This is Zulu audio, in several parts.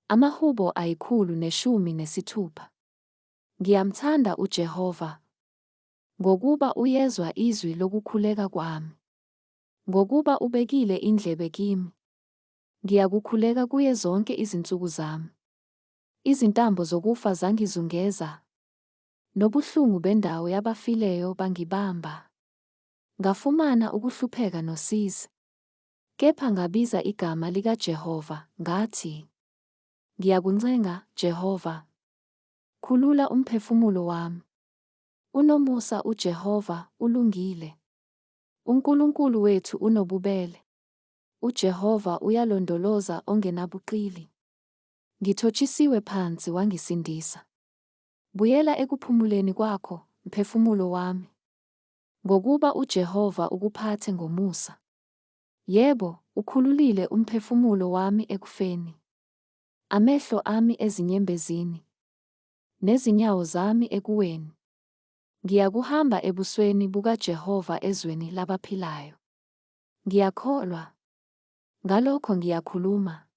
Amahubo 116. Ngiyamthanda uJehova, ngokuba uyezwa izwi lokukhuleka kwami. Ngokuba ubekile indlebe kimi, ngiyakukhuleka kuye zonke izinsuku zami. Izintambo zokufa zangizungeza, nobuhlungu bendawo yabafileyo bangibamba. Ngafumana ukuhlupheka nosizi, kepha ngabiza igama likaJehova, ngathi, "Ngiyakuncenga, Jehova, khulula umphefumulo wami." Unomusa uJehova, ulungile. UNkulunkulu wethu unobubele. UJehova uyalondoloza ongenabuqili. Ngithotshisiwe phansi wangisindisa. Buyela ekuphumuleni kwakho, mphefumulo wami, ngokuba uJehova ukuphathe ngomusa. Yebo, ukhululile umphefumulo wami ekufeni. Amehlo ami ezinyembezini, nezinyawo zami ekuweni. Ngiyakuhamba ebusweni bukaJehova ezweni labaphilayo. Ngiyakholwa, ngalokho ngiyakhuluma.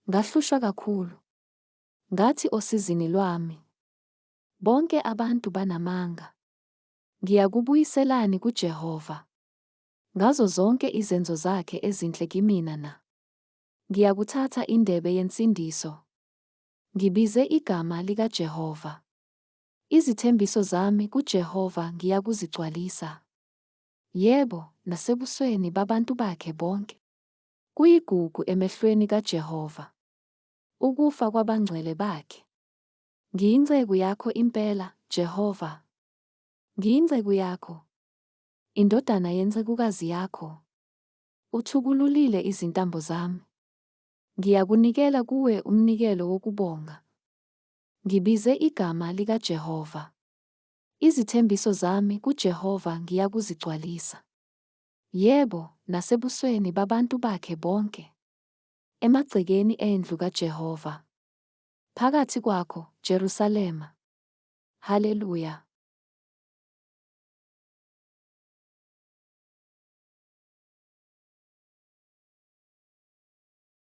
Ngahlushwa kakhulu, ngathi osizini lwami, bonke abantu banamanga. Ngiyakubuyiselani kuJehova, ngazo zonke izenzo zakhe ezinhle kimina na. Ngiyakuthatha indebe yensindiso, ngibize igama likaJehova. Izithembiso zami kuJehova ngiyakuzigcwalisa. Yebo, nasebusweni babantu bakhe bonke. Kuyigugu emehlweni kaJehova ukufa kwabangcwele bakhe. Ngiyinceku yakho impela, Jehova. Ngiyinceku yakho, indodana yencekukazi yakho. Uthukululile izintambo zami. Ngiyakunikela kuwe umnikelo wokubonga. Ngibize igama likaJehova. Izithembiso zami kuJehova ngiyakuzigcwalisa. Yebo, nasebusweni babantu bakhe bonke. Emagcekeni endlu kaJehova. Phakathi kwakho, Jerusalema. Haleluya.